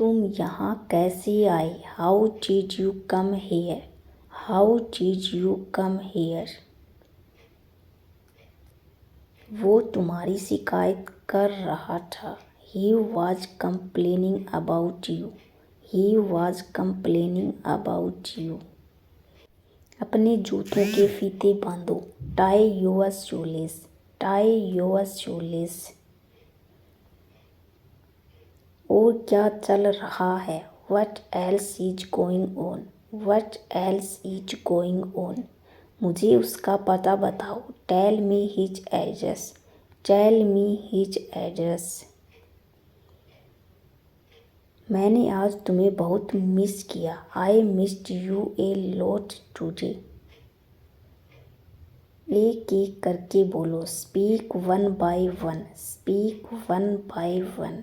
तुम यहाँ कैसे आए? How did you come here? How did you come here? वो तुम्हारी शिकायत कर रहा था। He was complaining about you. He was complaining about you. अपने जूतों के फीते बांधो। Tie your shoelace. Tie your shoelace. और क्या चल रहा है? What else is going on? What else is going on? मुझे उसका पता बताओ। Tell me his address. Tell me his address. मैंने आज तुम्हें बहुत मिस किया। I missed you a lot today. एक एक करके बोलो। Speak one by one. Speak one by one.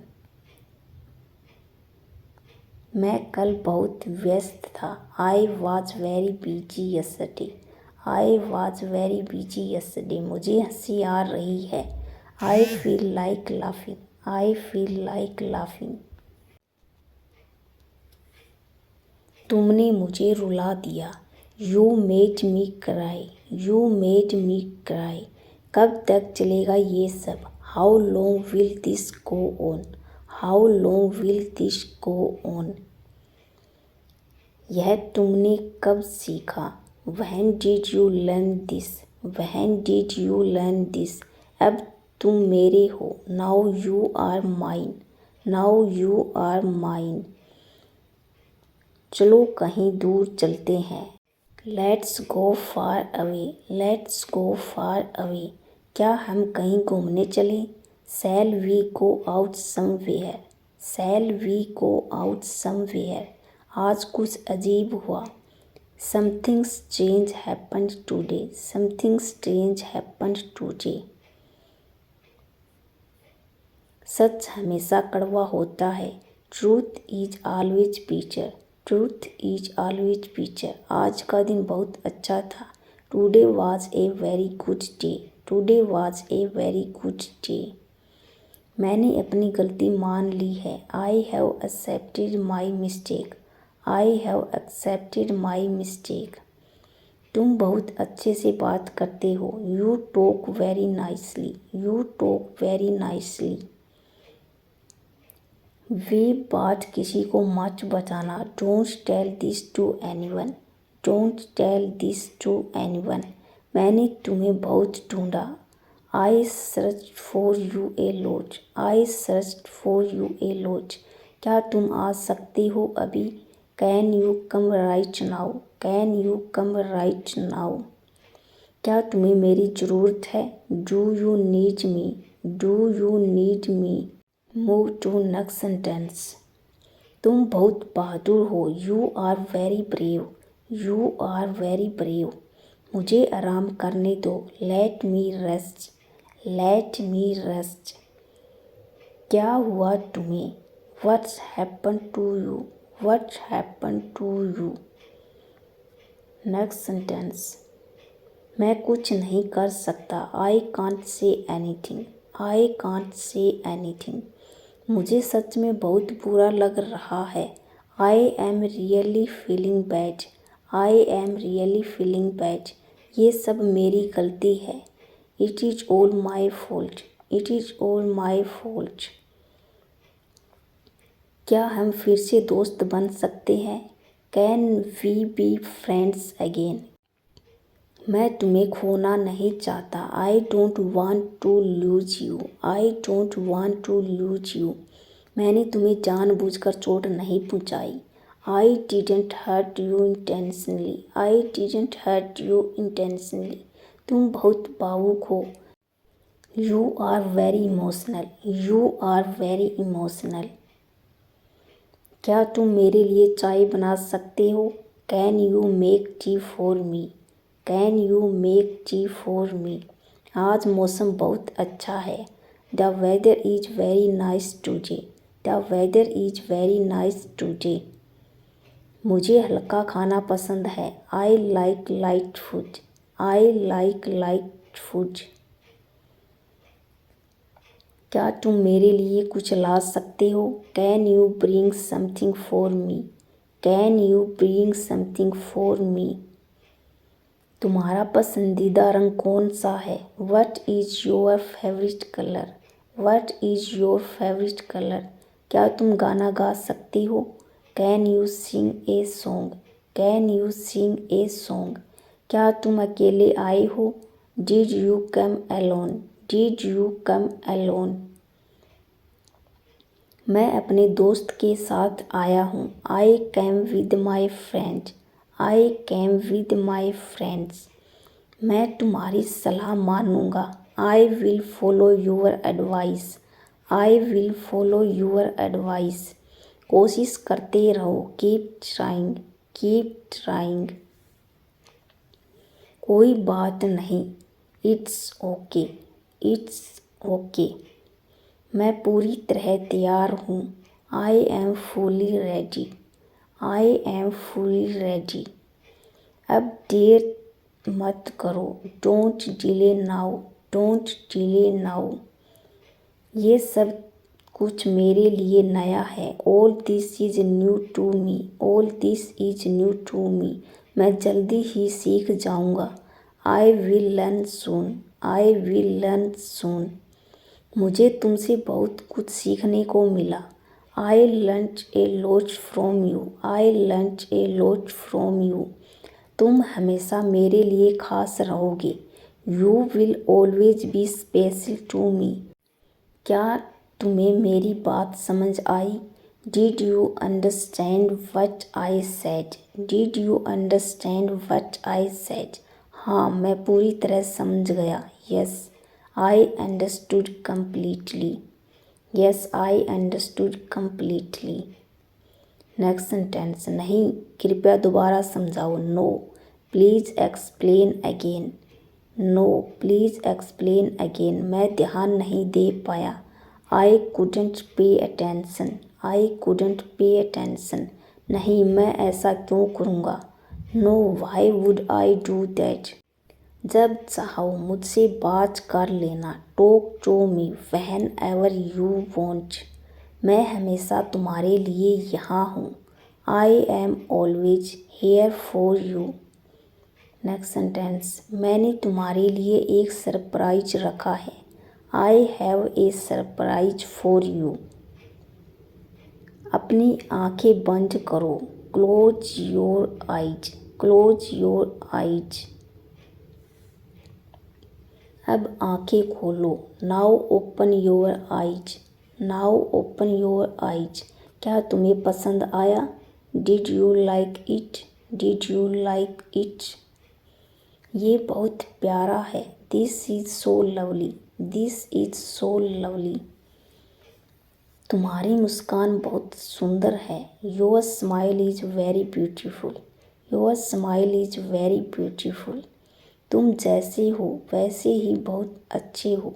मैं कल बहुत व्यस्त था। I was very busy yesterday. I was very busy yesterday. मुझे हंसी आ रही है। I feel like laughing. I feel like laughing. तुमने मुझे रुला दिया। You made me cry. You made me cry. कब तक चलेगा ये सब? How long will this go on? How long will this go on? यह तुमने कब सीखा? When did you learn this? When did you learn this? अब तुम मेरे हो। Now you are mine. Now you are mine. चलो कहीं दूर चलते हैं। Let's go far away. Let's go far away. क्या हम कहीं घूमने चलें? Shall we go out somewhere? Shall we go out somewhere? आज कुछ अजीब हुआ। Something strange happened today. Something strange happened today. सच हमेशा कड़वा होता है। Truth is always bitter. Truth is always bitter. आज का दिन बहुत अच्छा था। Today was a very good day. Today was a very good day. मैंने अपनी गलती मान ली है। I have accepted my mistake. I have accepted my mistake. तुम बहुत अच्छे से बात करते हो। You talk very nicely. You talk very nicely. वे बात किसी को मत बताना। Don't tell this to anyone. Don't tell this to anyone. मैंने तुम्हें बहुत ढूंढा। I searched for you a lot. I searched for you a lot. क्या तुम आ सकते हो अभी? Can you come right now? Can you come right now? क्या तुम्हें मेरी ज़रूरत है? Do you need me? Do you need me? Move to next sentence. तुम बहुत बहादुर हो। You are very brave. You are very brave. मुझे आराम करने दो। Let me rest. Let me rest. क्या हुआ तुम्हें? What's happened to you? What happened to you? Next sentence. मैं कुछ नहीं कर सकता। I can't say anything. I can't say anything. मुझे सच में बहुत बुरा लग रहा है। I am really feeling bad. I am really feeling bad. ये सब मेरी गलती है। It is all my fault. It is all my fault. क्या हम फिर से दोस्त बन सकते हैं? Can we be friends again? मैं तुम्हें खोना नहीं चाहता। I don't want to lose you. I don't want to lose you. मैंने तुम्हें जानबूझकर चोट नहीं पहुंचाई। I didn't hurt you intentionally. I didn't hurt you intentionally. तुम बहुत भावुक हो। You are very emotional. You are very emotional. क्या तुम मेरे लिए चाय बना सकते हो? Can you make tea for me? Can you make tea for me? आज मौसम बहुत अच्छा है। The weather is very nice today. The weather is very nice today. मुझे हल्का खाना पसंद है। I like light food. I like light food. क्या तुम मेरे लिए कुछ ला सकते हो? Can you bring something for me? Can you bring something for me? तुम्हारा पसंदीदा रंग कौन सा है? What is your favourite colour? What is your favourite colour? क्या तुम गाना गा सकती हो? Can you sing a song? Can you sing a song? क्या तुम अकेले आए हो? Did you come alone? Did you come alone? मैं अपने दोस्त के साथ आया हूँ। I came with my friend. I came with my friends. मैं तुम्हारी सलाह मानूंगा। I will follow your advice. I will follow your advice. कोशिश करते रहो। Keep trying. Keep trying. कोई बात नहीं। It's okay. It's okay. मैं पूरी तरह तैयार हूँ। I am fully ready. I am fully ready. अब देर मत करो। Don't delay now. Don't delay now. ये सब कुछ मेरे लिए नया है। All this is new to me. All this is new to me. मैं जल्दी ही सीख जाऊंगा। I will learn soon. I will learn सून। मुझे तुमसे बहुत कुछ सीखने को मिला। I learned a lot from you. I learned a lot from you. तुम हमेशा मेरे लिए खास रहोगे। You will always be special to me. क्या तुम्हें मेरी बात समझ आई? Did you understand what I said? Did you understand what I said? हाँ, मैं पूरी तरह समझ गया। Yes I understood completely. Yes I understood completely. Next sentence. नहीं, कृपया दोबारा समझाओ। No please explain again. No please explain again. मैं ध्यान नहीं दे पाया। I couldn't pay attention. I couldn't pay attention. नहीं, मैं ऐसा क्यों करूँगा? No why would I do that? जब चाहो मुझसे बात कर लेना। Talk to me whenever you want. मैं हमेशा तुम्हारे लिए यहाँ हूँ। I am always here for you. Next sentence. मैंने तुम्हारे लिए एक सरप्राइज रखा है। I have A surprise for you. अपनी आंखें बंद करो। Close your eyes. Close your eyes. अब आंखें खोलो। Now open your eyes. Now open your eyes. क्या तुम्हें पसंद आया? Did you like it? Did you like it? ये बहुत प्यारा है। This is so lovely. This is so lovely. तुम्हारी मुस्कान बहुत सुंदर है। Your smile is very beautiful. Your smile is very beautiful. तुम जैसे हो वैसे ही बहुत अच्छे हो।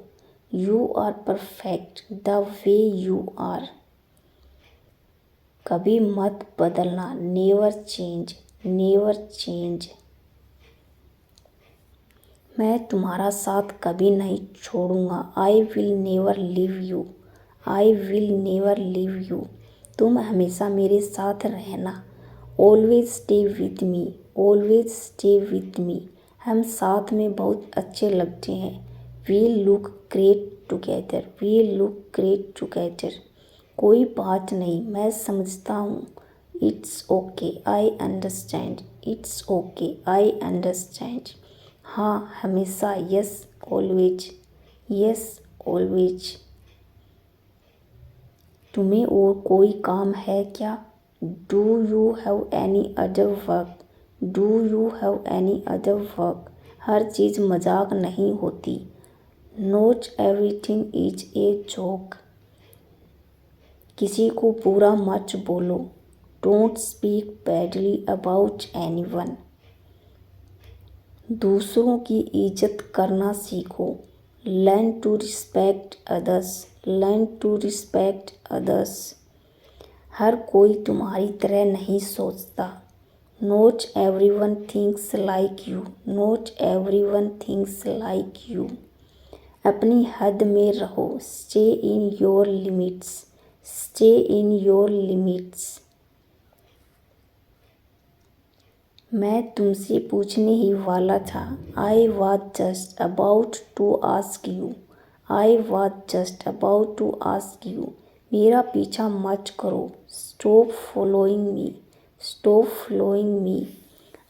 You are perfect the way you are. कभी मत बदलना। Never change. Never change. मैं तुम्हारा साथ कभी नहीं छोड़ूंगा। I will never leave you. I will never leave you. तुम हमेशा मेरे साथ रहना। Always stay with me. Always stay with me. हम साथ में बहुत अच्छे लगते हैं। We look great together. We look great together. कोई बात नहीं, मैं समझता हूँ। It's okay I understand. It's okay I understand. हाँ, हमेशा। Yes always. Yes always. तुम्हें और कोई काम है क्या? Do you have any other work? Do you have any other work? हर चीज़ मजाक नहीं होती। Not everything is a joke. किसी को बुरा मत बोलो। Don't speak badly about anyone. दूसरों की इज्जत करना सीखो। Learn to respect others. Learn to respect others. हर कोई तुम्हारी तरह नहीं सोचता। Not everyone thinks like you. Not everyone thinks like you. अपनी हद में रहो, stay in your limits, stay in your limits. मैं तुमसे पूछने ही वाला था, I was just about to ask you, I was just about to ask you. मेरा पीछा मत करो, stop following me, stop following me.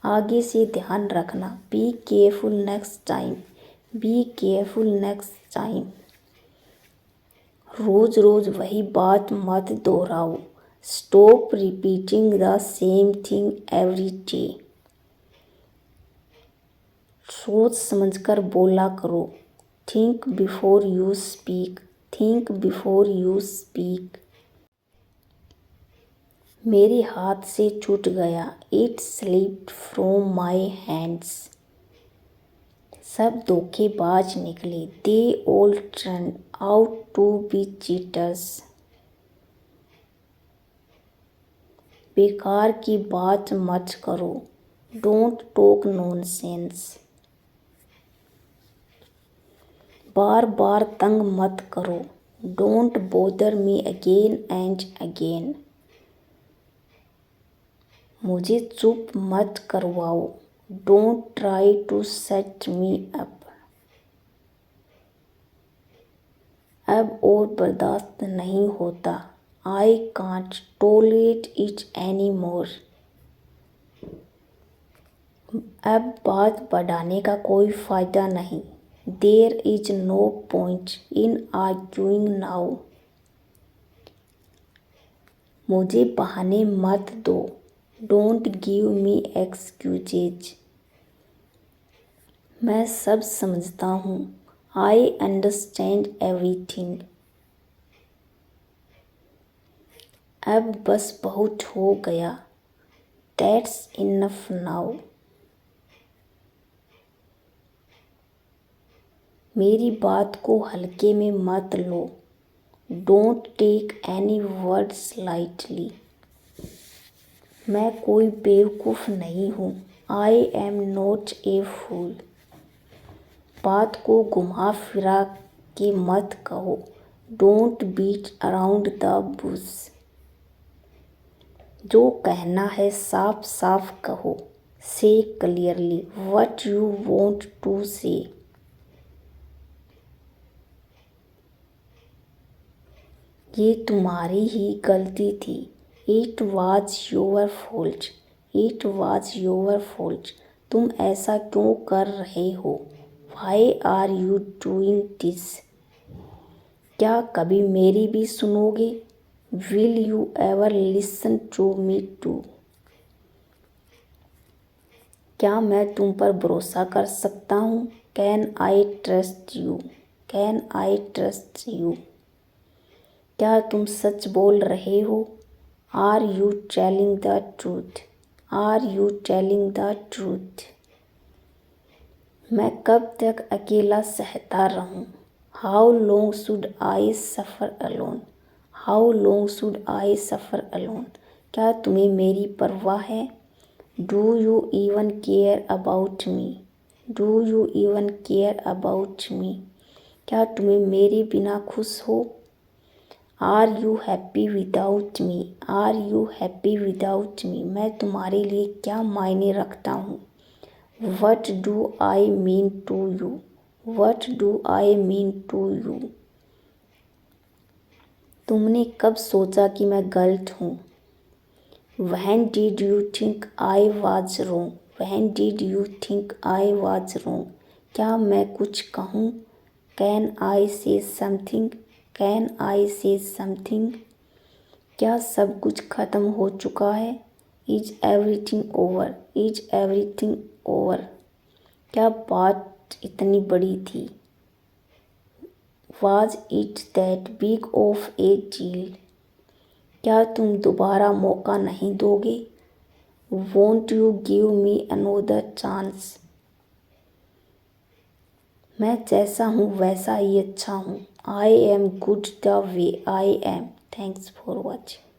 आगे से ध्यान रखना, be careful next time, be careful next time. रोज रोज वही बात मत दोहराओ, stop repeating the same thing every day. सोच समझकर बोला करो, think before you speak, think before you speak. मेरे हाथ से छूट गया, it slipped from my hands. सब धोखेबाज निकले, they all turn out to be cheaters. बेकार की बात मत करो, डोंट टॉक नॉनसेंस। बार बार तंग मत करो, don't bother me again and again. मुझे चुप मत करवाओ, don't try to set me up. अब और बर्दाश्त नहीं होता, I can't tolerate it any more. अब बात बढ़ाने का कोई फ़ायदा नहीं, there is no point in arguing now. मुझे बहाने मत दो, डोंट गिव मी एक्सक्यूजेज। मैं सब समझता हूँ, आई अंडरस्टैंड एवरीथिंग। अब बस बहुत हो गया, दैट्स इनफ नाउ। मेरी बात को हल्के में मत लो, don't take any words lightly. मैं कोई बेवकूफ़ नहीं हूँ, आई एम नॉट ए फूल। बात को घुमा फिरा के मत कहो, don't beat around the bush. जो कहना है साफ साफ कहो, say clearly what you want to say. ये तुम्हारी ही गलती थी, it was your fault, it was your fault. तुम ऐसा क्यों कर रहे हो, why are you doing this. क्या कभी मेरी भी सुनोगे, will you ever listen to me too. क्या मैं तुम पर भरोसा कर सकता हूँ, can I trust you, can I trust you. क्या तुम सच बोल रहे हो, are you telling the truth, are you telling the truth. मैं कब तक अकेला सहता रहूं, how long should I suffer alone, how long should I suffer alone. क्या तुम्हें मेरी परवाह है, do you even care about me, do you even care about me. क्या तुम्हें मेरे बिना खुश हो, are you happy without me, are you happy without मी। मैं तुम्हारे लिए क्या मायने रखता हूँ, what do I mean to you, what do I mean to you. तुमने कब सोचा कि मैं गलत हूँ, when did you think I was wrong, when did you think I was wrong. क्या मैं कुछ कहूँ, कैन आई से समथिंग, कैन आई से समथिंग। क्या सब कुछ ख़त्म हो चुका है, is everything over, is everything over. क्या बात इतनी बड़ी थी, was it that big of A deal. क्या तुम दोबारा मौका नहीं दोगे, won't you give me another chance. मैं जैसा हूँ वैसा ही अच्छा हूँ, I am good the way I am. Thanks for watching.